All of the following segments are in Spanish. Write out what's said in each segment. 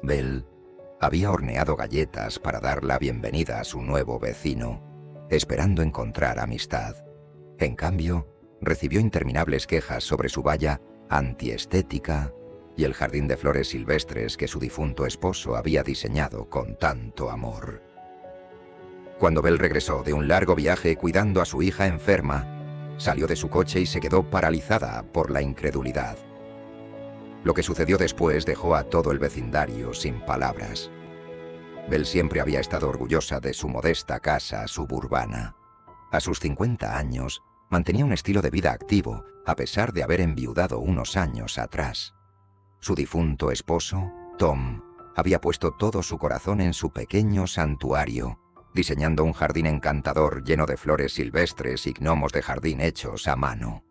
Belle había horneado galletas para dar la bienvenida a su nuevo vecino, esperando encontrar amistad. En cambio, recibió interminables quejas sobre su valla antiestética y el jardín de flores silvestres que su difunto esposo había diseñado con tanto amor. Cuando Belle regresó de un largo viaje cuidando a su hija enferma, salió de su coche y se quedó paralizada por la incredulidad. Lo que sucedió después dejó a todo el vecindario sin palabras. Belle siempre había estado orgullosa de su modesta casa suburbana. A sus 50 años, mantenía un estilo de vida activo, a pesar de haber enviudado unos años atrás. Su difunto esposo, Tom, había puesto todo su corazón en su pequeño santuario, diseñando un jardín encantador lleno de flores silvestres y gnomos de jardín hechos a mano.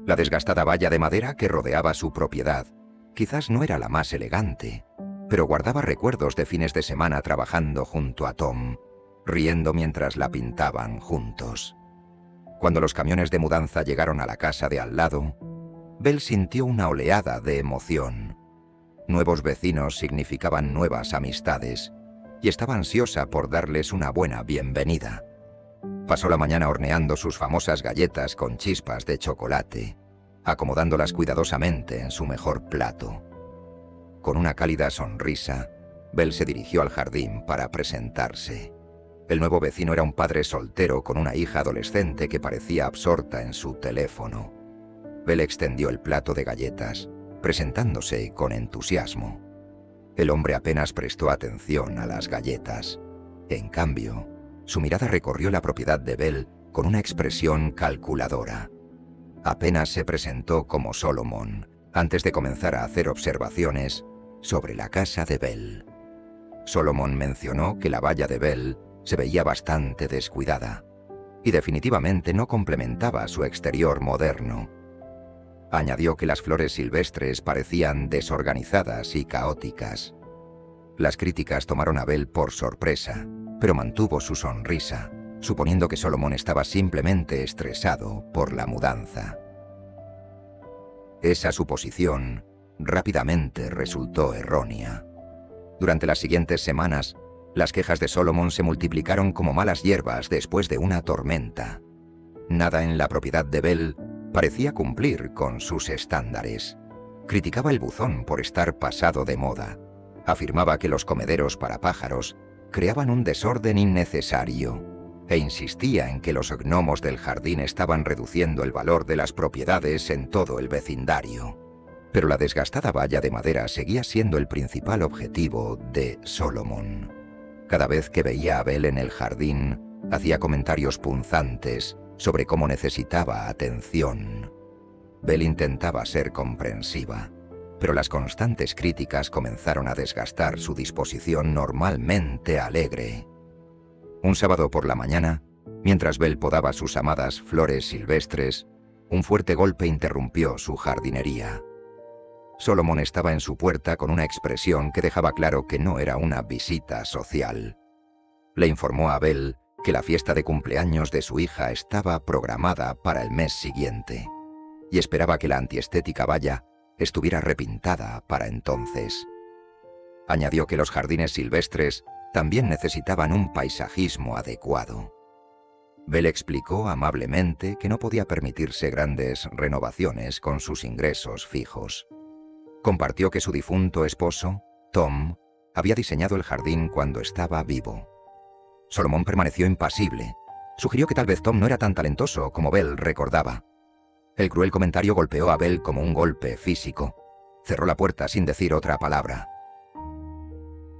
La desgastada valla de madera que rodeaba su propiedad quizás no era la más elegante, pero guardaba recuerdos de fines de semana trabajando junto a Tom, riendo mientras la pintaban juntos. Cuando los camiones de mudanza llegaron a la casa de al lado, Belle sintió una oleada de emoción. Nuevos vecinos significaban nuevas amistades, y estaba ansiosa por darles una buena bienvenida. Pasó la mañana horneando sus famosas galletas con chispas de chocolate, acomodándolas cuidadosamente en su mejor plato. Con una cálida sonrisa, Belle se dirigió al jardín para presentarse. El nuevo vecino era un padre soltero con una hija adolescente que parecía absorta en su teléfono. Belle extendió el plato de galletas, presentándose con entusiasmo. El hombre apenas prestó atención a las galletas. En cambio, su mirada recorrió la propiedad de Belle con una expresión calculadora. Apenas se presentó como Solomon, antes de comenzar a hacer observaciones sobre la casa de Belle. Solomon mencionó que la valla de Belle se veía bastante descuidada y definitivamente no complementaba su exterior moderno. Añadió que las flores silvestres parecían desorganizadas y caóticas. Las críticas tomaron a Belle por sorpresa, pero mantuvo su sonrisa, suponiendo que Solomon estaba simplemente estresado por la mudanza. Esa suposición rápidamente resultó errónea. Durante las siguientes semanas, las quejas de Solomon se multiplicaron como malas hierbas después de una tormenta. Nada en la propiedad de Belle parecía cumplir con sus estándares. Criticaba el buzón por estar pasado de moda. Afirmaba que los comederos para pájaros creaban un desorden innecesario e insistía en que los gnomos del jardín estaban reduciendo el valor de las propiedades en todo el vecindario. Pero la desgastada valla de madera seguía siendo el principal objetivo de Solomon. Cada vez que veía a Belle en el jardín, hacía comentarios punzantes sobre cómo necesitaba atención. Belle intentaba ser comprensiva, pero las constantes críticas comenzaron a desgastar su disposición normalmente alegre. Un sábado por la mañana, mientras Belle podaba sus amadas flores silvestres, un fuerte golpe interrumpió su jardinería. Solomon estaba en su puerta con una expresión que dejaba claro que no era una visita social. Le informó a Belle que la fiesta de cumpleaños de su hija estaba programada para el mes siguiente, y esperaba que la antiestética valla estuviera repintada para entonces. Añadió que los jardines silvestres también necesitaban un paisajismo adecuado. Belle explicó amablemente que no podía permitirse grandes renovaciones con sus ingresos fijos. Compartió que su difunto esposo, Tom, había diseñado el jardín cuando estaba vivo. Solomon permaneció impasible. Sugirió que tal vez Tom no era tan talentoso como Belle recordaba. El cruel comentario golpeó a Belle como un golpe físico. Cerró la puerta sin decir otra palabra.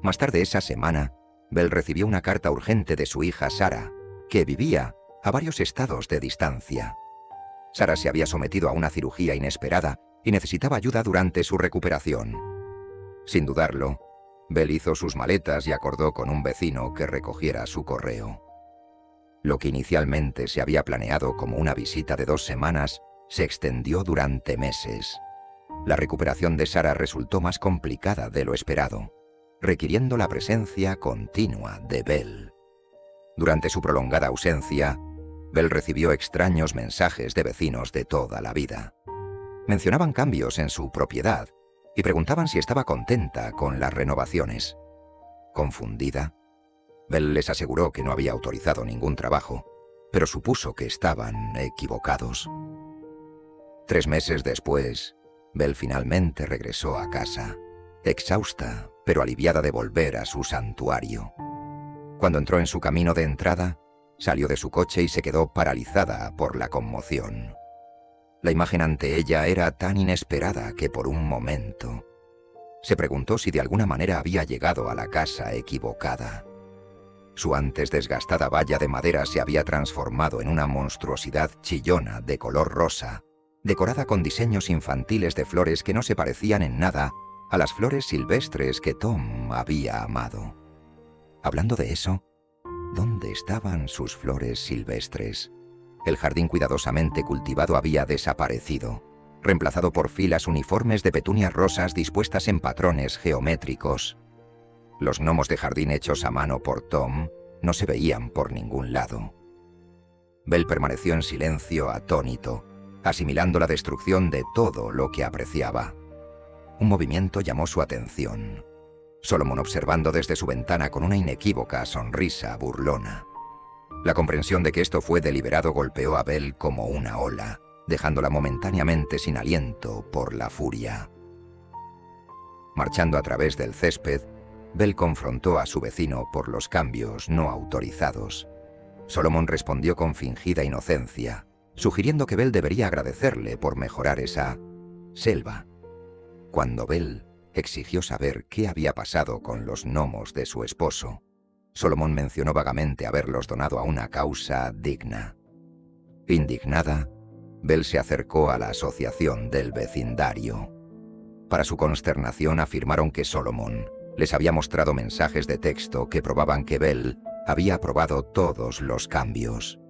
Más tarde esa semana, Belle recibió una carta urgente de su hija Sarah, que vivía a varios estados de distancia. Sarah se había sometido a una cirugía inesperada y necesitaba ayuda durante su recuperación. Sin dudarlo, Belle hizo sus maletas y acordó con un vecino que recogiera su correo. Lo que inicialmente se había planeado como una visita de 2 semanas se extendió durante meses. La recuperación de Sarah resultó más complicada de lo esperado, requiriendo la presencia continua de Belle. Durante su prolongada ausencia, Belle recibió extraños mensajes de vecinos de toda la vida. Mencionaban cambios en su propiedad y preguntaban si estaba contenta con las renovaciones. Confundida, Bell les aseguró que no había autorizado ningún trabajo, pero supuso que estaban equivocados. 3 meses después, Bell finalmente regresó a casa, exhausta, pero aliviada de volver a su santuario. Cuando entró en su camino de entrada, salió de su coche y se quedó paralizada por la conmoción. La imagen ante ella era tan inesperada que por un momento se preguntó si de alguna manera había llegado a la casa equivocada. Su antes desgastada valla de madera se había transformado en una monstruosidad chillona de color rosa, decorada con diseños infantiles de flores que no se parecían en nada a las flores silvestres que Tom había amado. Hablando de eso, ¿dónde estaban sus flores silvestres? El jardín cuidadosamente cultivado había desaparecido, reemplazado por filas uniformes de petunias rosas dispuestas en patrones geométricos. Los gnomos de jardín hechos a mano por Tom no se veían por ningún lado. Bell permaneció en silencio atónito, asimilando la destrucción de todo lo que apreciaba. Un movimiento llamó su atención. Solomon observando desde su ventana con una inequívoca sonrisa burlona. La comprensión de que esto fue deliberado golpeó a Bell como una ola, dejándola momentáneamente sin aliento por la furia. Marchando a través del césped, Bell confrontó a su vecino por los cambios no autorizados. Solomon respondió con fingida inocencia, sugiriendo que Bell debería agradecerle por mejorar esa selva. Cuando Bell exigió saber qué había pasado con los gnomos de su esposo, Solomon mencionó vagamente haberlos donado a una causa digna. Indignada, Bell se acercó a la asociación del vecindario. Para su consternación afirmaron que Solomon les había mostrado mensajes de texto que probaban que Bell había aprobado todos los cambios.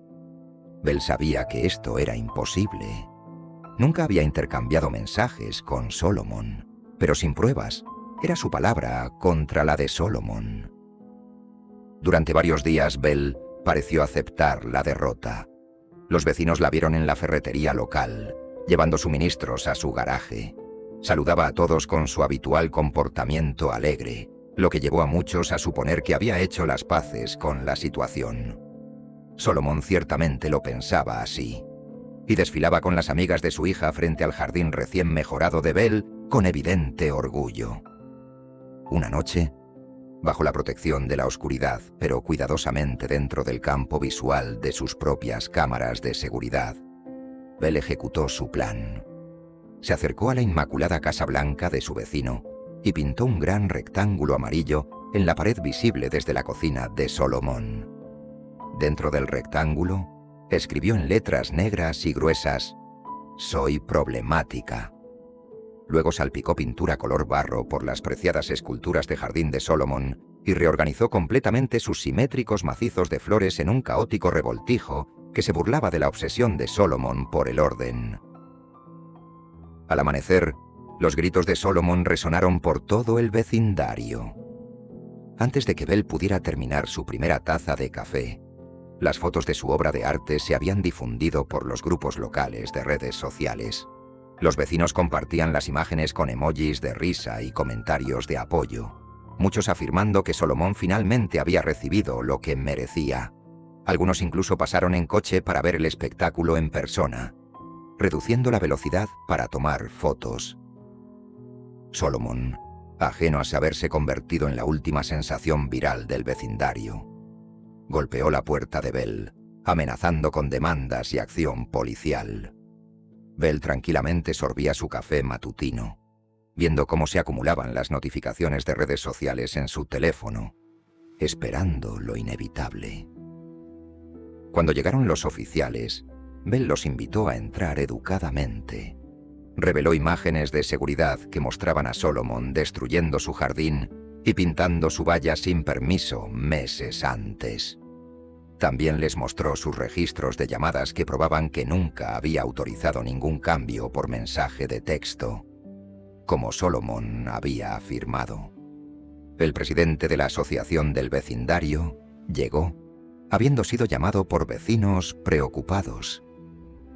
Bell sabía que esto era imposible. Nunca había intercambiado mensajes con Solomon, pero sin pruebas, era su palabra contra la de Solomon. Durante varios días, Bell pareció aceptar la derrota. Los vecinos la vieron en la ferretería local, llevando suministros a su garaje. Saludaba a todos con su habitual comportamiento alegre, lo que llevó a muchos a suponer que había hecho las paces con la situación. Solomon ciertamente lo pensaba así, y desfilaba con las amigas de su hija frente al jardín recién mejorado de Bell con evidente orgullo. Una noche, bajo la protección de la oscuridad, pero cuidadosamente dentro del campo visual de sus propias cámaras de seguridad, Bell ejecutó su plan. Se acercó a la inmaculada casa blanca de su vecino y pintó un gran rectángulo amarillo en la pared visible desde la cocina de Solomon. Dentro del rectángulo, escribió en letras negras y gruesas: «Soy problemática». Luego salpicó pintura color barro por las preciadas esculturas de jardín de Solomon y reorganizó completamente sus simétricos macizos de flores en un caótico revoltijo que se burlaba de la obsesión de Solomon por el orden. Al amanecer, los gritos de Solomon resonaron por todo el vecindario. Antes de que Bell pudiera terminar su primera taza de café, las fotos de su obra de arte se habían difundido por los grupos locales de redes sociales. Los vecinos compartían las imágenes con emojis de risa y comentarios de apoyo, muchos afirmando que Solomon finalmente había recibido lo que merecía. Algunos incluso pasaron en coche para ver el espectáculo en persona, reduciendo la velocidad para tomar fotos. Solomon, ajeno a saberse convertido en la última sensación viral del vecindario, golpeó la puerta de Bell, amenazando con demandas y acción policial. Bell tranquilamente sorbía su café matutino, viendo cómo se acumulaban las notificaciones de redes sociales en su teléfono, esperando lo inevitable. Cuando llegaron los oficiales, Bell los invitó a entrar educadamente. Reveló imágenes de seguridad que mostraban a Solomon destruyendo su jardín y pintando su valla sin permiso meses antes. También les mostró sus registros de llamadas que probaban que nunca había autorizado ningún cambio por mensaje de texto, como Solomon había afirmado. El presidente de la asociación del vecindario llegó, habiendo sido llamado por vecinos preocupados.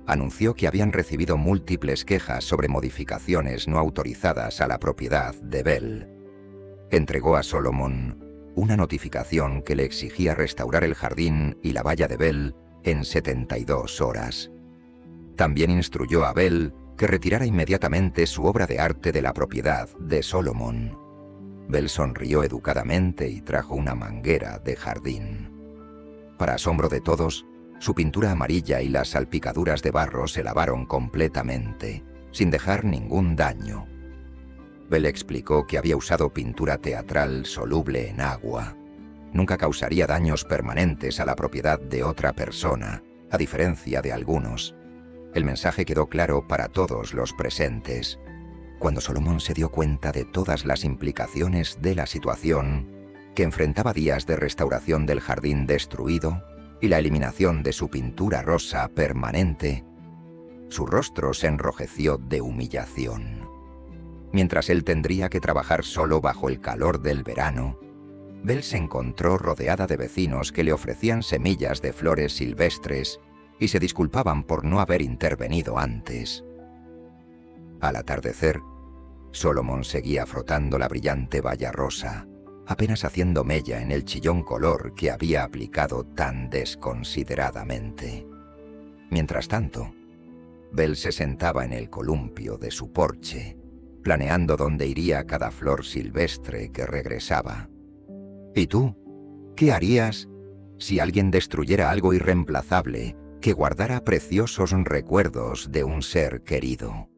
anunció que habían recibido múltiples quejas sobre modificaciones no autorizadas a la propiedad de Bell. Entregó a Solomon una notificación que le exigía restaurar el jardín y la valla de Bell en 72 horas. También instruyó a Bell que retirara inmediatamente su obra de arte de la propiedad de Solomon. Bell sonrió educadamente y trajo una manguera de jardín. Para asombro de todos, su pintura amarilla y las salpicaduras de barro se lavaron completamente, sin dejar ningún daño. Bell explicó que había usado pintura teatral soluble en agua. Nunca causaría daños permanentes a la propiedad de otra persona, a diferencia de algunos. El mensaje quedó claro para todos los presentes. Cuando Solomon se dio cuenta de todas las implicaciones de la situación, que enfrentaba días de restauración del jardín destruido y la eliminación de su pintura rosa permanente, su rostro se enrojeció de humillación. Mientras él tendría que trabajar solo bajo el calor del verano, Bell se encontró rodeada de vecinos que le ofrecían semillas de flores silvestres y se disculpaban por no haber intervenido antes. Al atardecer, Solomon seguía frotando la brillante valla rosa, apenas haciendo mella en el chillón color que había aplicado tan desconsideradamente. Mientras tanto, Bell se sentaba en el columpio de su porche, planeando dónde iría cada flor silvestre que regresaba. ¿Y tú? ¿Qué harías si alguien destruyera algo irreemplazable que guardara preciosos recuerdos de un ser querido?